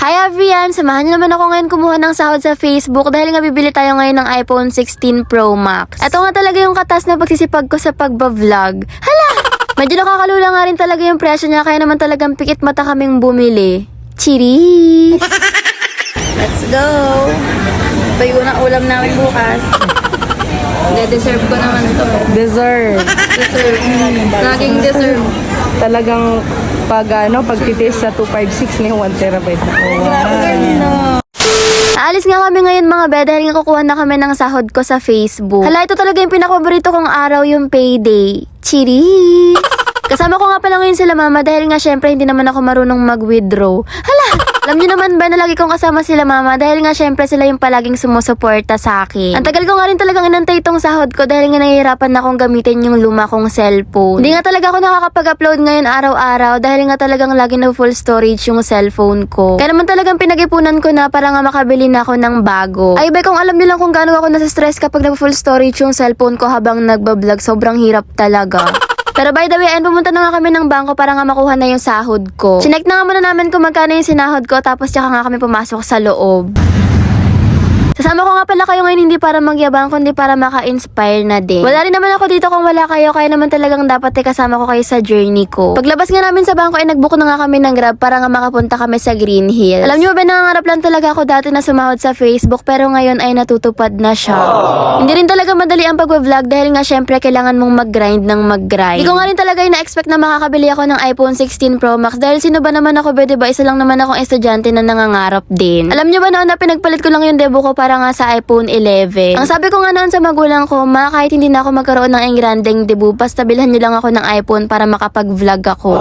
Hi everyone! Samahan niyo naman ako ngayon kumuha ng sahod sa Facebook dahil nga bibili tayo ngayon ng iPhone 16 Pro Max. Ito nga talaga yung katas na pagsisipag ko sa pagba-vlog. Hala! Medyo nakakalula nga rin talaga yung presyo niya kaya naman talagang pikit mata kaming bumili. Cheers! Let's go! Ito yung unang ulam namin bukas. Deserve ko naman ito. Deserve. Deserve. Laging deserve. Talagang pagtitis sa 256 na yung 1 terabyte na. Aalis nga kami ngayon mga be dahil nga kukuha na kami ng sahod ko sa Facebook. Hala, ito talaga yung pinakapaborito kong araw, yung payday. Cheers! Kasama ko nga pala ngayon sila mama dahil nga syempre hindi naman ako marunong mag-withdraw. Hala! Alam niyo naman ba na lagi kong kasama sila mama dahil nga syempre sila yung palaging sumusuporta sa akin. Ang tagal ko nga rin talagang inantay itong sahod ko dahil nga nahihirapan na akong gamitin yung luma kong cellphone. Hindi nga talaga ako nakakapag-upload ngayon araw-araw dahil nga talagang lagi na full storage yung cellphone ko. Kaya naman talagang pinag-ipunan ko na para nga makabili na ako ng bago. Ay ba kung alam niyo lang kung gaano ako nasa-stress kapag nag-full storage yung cellphone ko habang nagbablog, sobrang hirap talaga. Pero by the way, pumunta na nga kami ng bangko para nga makuha na yung sahod ko. Chinek na nga muna namin kung magkano yung sinahod ko tapos tsaka nga kami pumasok sa loob. Sasama ko nga pala kayo ngayon hindi para magyabang kundi para maka-inspire na din. Wala rin naman ako dito kung wala kayo kaya naman talagang dapat kasama ko kayo sa journey ko. Paglabas nga namin sa bangko ay nagbook na nga kami ng Grab para nga makapunta kami sa Green Hills. Alam niyo ba nangangarap lang talaga ako dati na sumahod sa Facebook pero ngayon ay natutupad na siya. Hindi rin talaga madali ang pag-vlog dahil nga syempre kailangan mong mag-grind ng mag-grind. Hindi ko nga rin talaga ina-expect na makakabili ako ng iPhone 16 Pro Max dahil sino ba naman ako ba diba isa lang naman akong estudyante na nangangarap din. Alam niyo ba noon na pinagpalit ko lang yung debo ko para nga sa iPhone 11. Ang sabi ko nga noon sa magulang ko, ma, kahit hindi na ako magkaroon ng engrandeng debo, basta bilhan niyo lang ako ng iPhone para makapag-vlog ako.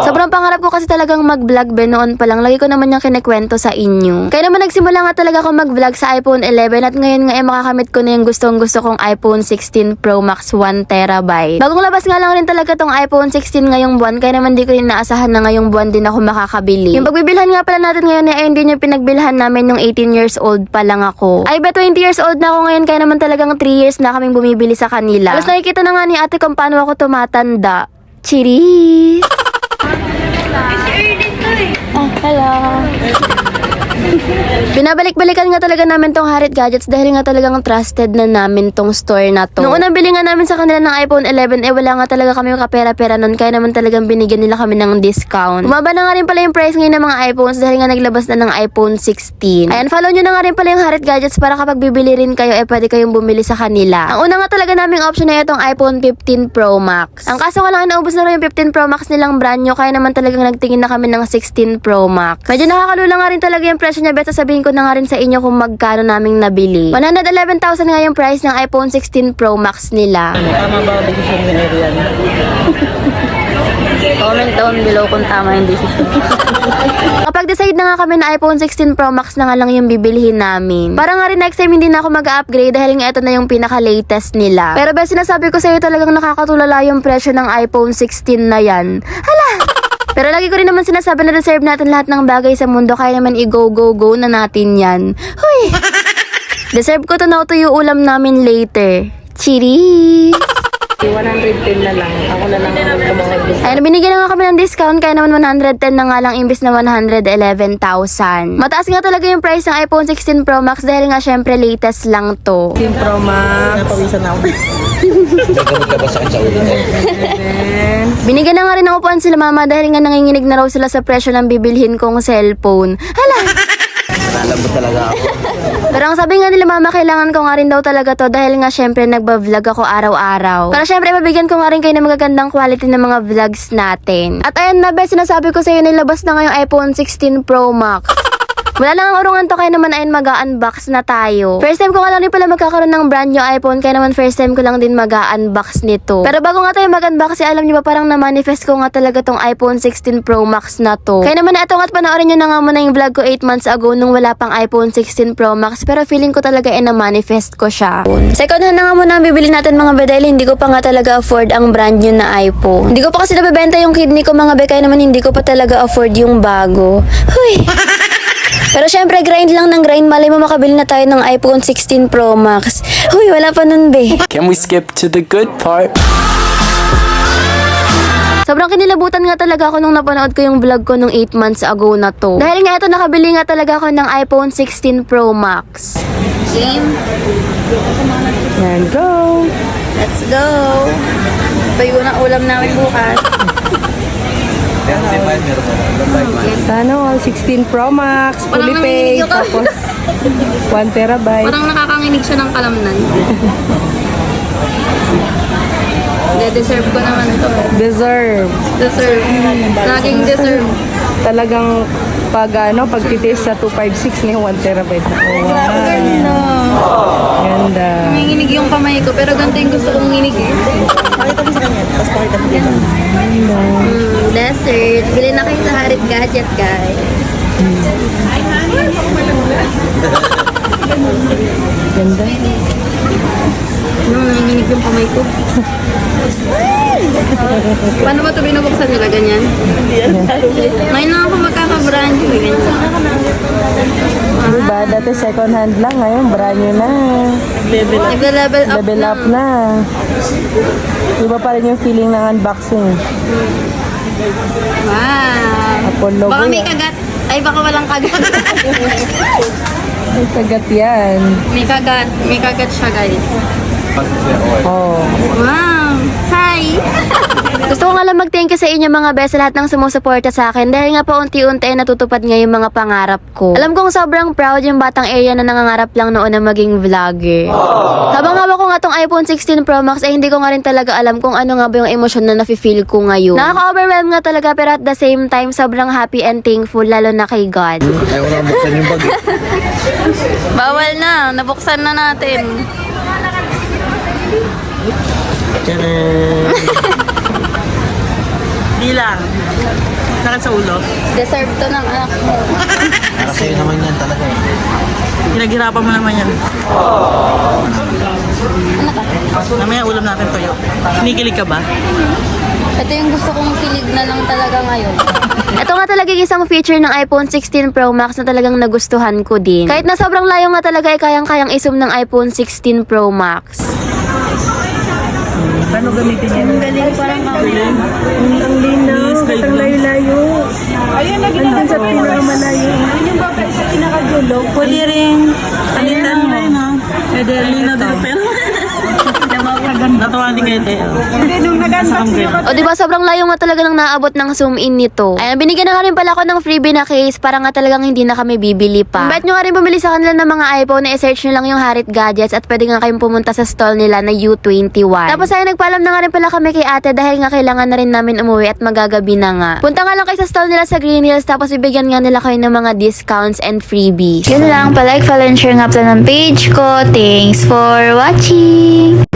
Sobrang pangarap ko kasi talagang mag-vlog be noon pa lang. Lagi ko naman yung kinekwento sa inyo. Kaya naman nagsimula nga talaga ako mag-vlog sa iPhone 11 at ngayon nga makakamit ko na yung gustong gusto kong iPhone 16 Pro Max 1 terabyte. Bagong labas nga lang rin talaga tong iPhone 16 ngayong buwan kaya naman di ko rin naasahan na ngayong buwan din ako makakabili. Yung pagbibilhan nga pala natin ngayon ay hindi yung pinagbilhan namin nung 18 years old pa lang ako. Ay ba 20 years old na ako ngayon kaya naman talagang 3 years na kaming bumibili sa kanila. Alas nakikita na nga ni ate kung paano ako tumatanda. Cheers! Oh, hello! Binabalik-balikan nga talaga namin tong Harit Gadgets dahil nga talagang trusted na namin tong store na to. Noong unang bili nga namin sa kanila ng iPhone 11 wala nga talaga kami kapera-pera nun kaya naman talagang binigyan nila kami ng discount. Bumaba na nga rin pala yung price ngayon ng mga iPhones dahil nga naglabas na ng iPhone 16. Ayan, follow nyo na nga rin pala yung Harit Gadgets para kapag bibili rin kayo pwede kayong bumili sa kanila. Ang una nga talaga naming option na itong iPhone 15 Pro Max. Ang kaso nga lang naubos na rin yung 15 Pro Max nilang brand new kaya naman talagang nagtingin na kami ng 16 Pro Max. Medyo nakakalula nga rin talaga yung presyo niya, bet sasabihin ko na nga rin sa inyo kung magkano naming nabili. 111,000 nga yung price ng iPhone 16 Pro Max nila. Tama ba ang decision ni Arian? Comment down below kung tama yung decision. Kapag decide na nga kami na iPhone 16 Pro Max na nga lang yung bibilhin namin. Para nga rin next time hindi na ako mag-upgrade dahil nga ito na yung pinaka-latest nila. Pero ba sinasabi ko sa'yo talagang nakakatulala yung presyo ng iPhone 16 na yan. Hala! Pero lagi ko rin naman sinasabi na deserve natin lahat ng bagay sa mundo kaya naman i-go na natin yan. Huy! Deserve ko to na ito yung ulam namin later. Cheers! 110 na lang. Ako na lang ang tumawag din. Ayun, binigyan na nga kami ng discount kaya naman 110 na nga lang imbis na 111,000. Mataas nga talaga yung price ng iPhone 16 Pro Max dahil nga syempre latest lang to. 15 Pro Max. Napawisan na ako. Nagkamot ka ba sakit sa ulo mo? Binigyan na nga rin ng upuan sila mama dahil nga nanginginig na raw sila sa presyo ng bibilhin kong cellphone. Hala! Nalambot talaga ako. Pero ang sabi nga nila mama, kailangan ko nga rin daw talaga to dahil nga syempre nagba-vlog ako araw-araw. Pero syempre mabigyan ko nga rin kayo ng magagandang quality ng mga vlogs natin. At ayan na be, sinasabi ko sa iyo nilabas na nga yung iPhone 16 Pro Max. Wala lang ang urungan to kaya naman ayun mag-unbox na tayo. First time ko nga lang rin pala magkakaroon ng brand new iPhone kaya naman first time ko lang din mag-unbox nito. Pero bago nga tayo mag-unbox, alam niyo ba parang na-manifest ko nga talaga tong iPhone 16 Pro Max na to. Kaya naman ito nga't panoorin nyo na nga muna yung vlog ko 8 months ago nung wala pang iPhone 16 Pro Max pero feeling ko talaga na-manifest ko siya. Second hand na nga muna ang bibili natin mga be dahil hindi ko pa nga talaga afford ang brand new na iPhone. Hindi ko pa kasi nabebenta yung kidney ko mga be kaya naman hindi ko pa talaga afford yung bago. Huy! Pero syempre, grind lang ng grind. Malay mo makabili na tayo ng iPhone 16 Pro Max. Huy, wala pa nun, be. Can we skip to the good part? Sobrang kinilabutan nga talaga ako nung napanood ko yung vlog ko nung 8 months ago na to. Dahil nga ito, nakabili nga talaga ako ng iPhone 16 Pro Max. Game. Yan, go! Let's go. Ito yung unang ulam namin bukas. Meron din ba? Meron mo. Sana all 16 Pro Max, fully Parang paid, nanginginig ako. tapos 1 terabyte. Parang nakakanginig siya ng kalamnan. De-deserve ko naman ito. Deserve. Deserve. Laging deserve. Talagang pag titest sa 256 ni 1 terabyte na. Oh, wow. Ganda. Ganda. Nanginginig yung kamay ko, pero ganito yung gusto kong nginig eh. Pakita mo sa kanya. Tapos pakita mo dito. Dessert. Bili na kayo sa Harit Gadget, guys. Ganda. Nanginginig yung kamay ko. Paano ba ito binubuksan nila? Ganyan? Ngayon lang ako magkaka-brand new. Ganyan. Diba? Dati second hand lang, ngayon brand new na. Nag-level up Level na. up na. Iba pa rin yung feeling ng unboxing. Wow. Apollo Baka Boy, may kagat. Ay, baka walang kagat. Ay, sagat yan. May kagat. May kagat siya, guys. Oh. Wow. Hi. Gusto ko nga lang mag-thank you sa inyo mga best, sa lahat ng sumusuporta sa akin dahil nga paunti-unti ay natutupad nga yung mga pangarap ko. Alam kong sobrang proud yung batang area na nangangarap lang noon na maging vlogger. Habang hawak ko nga tong iPhone 16 Pro Max ay hindi ko nga rin talaga alam kung ano nga ba yung emosyon na nafe-feel ko ngayon. Nakaka-overwhelm nga talaga pero at the same time sobrang happy and thankful lalo na kay God. Ayaw ko na buksan yung bag. Bawal na. Nabuksan na natin. Tcharan! Di lang. Sakit sa ulo. Deserve to ng anak mo. Para sa'yo naman yan talaga. Pinaghirapan mo naman yan. Mamaya ulam natin toyo. Kinikilig ka ba? Ito yung gusto kong kilig na lang talaga ngayon. Ito nga talaga yung isang feature ng iPhone 16 Pro Max na talagang nagustuhan ko din. Kahit na sobrang layo nga talaga ay kayang-kayang isum ng iPhone 16 Pro Max. Paano gamitin yan? Ang galing parang galing. Ang linaw, ang layo-layo. Ayun, nandun sa pinakamalayo. Yun yung baka sa pinakadulo. Pwede rin. Palitan mo. Pwede rin na daw pero. Natuwa din kayo tayo. Hindi, nung nag-unbox nyo O diba sobrang layo nga talaga nang naabot ng zoom in nito. Ayan, binigyan na nga rin pala ako ng freebie na case para nga talagang hindi na kami bibili pa. Bet nyo nga rin bumili sa kanila ng mga iPhone na i-search nyo lang yung Harit Gadgets at pwede nga kayong pumunta sa stall nila na U21. Tapos ay nagpaalam na nga rin pala kami kay ate dahil nga kailangan na rin namin umuwi at magagabi na nga. Punta nga lang kayo sa stall nila sa Green Hills tapos bibigyan nga nila kayo ng mga discounts and freebies. Yun lang, palike, follow, and share nga pala ng page ko. Thanks for watching!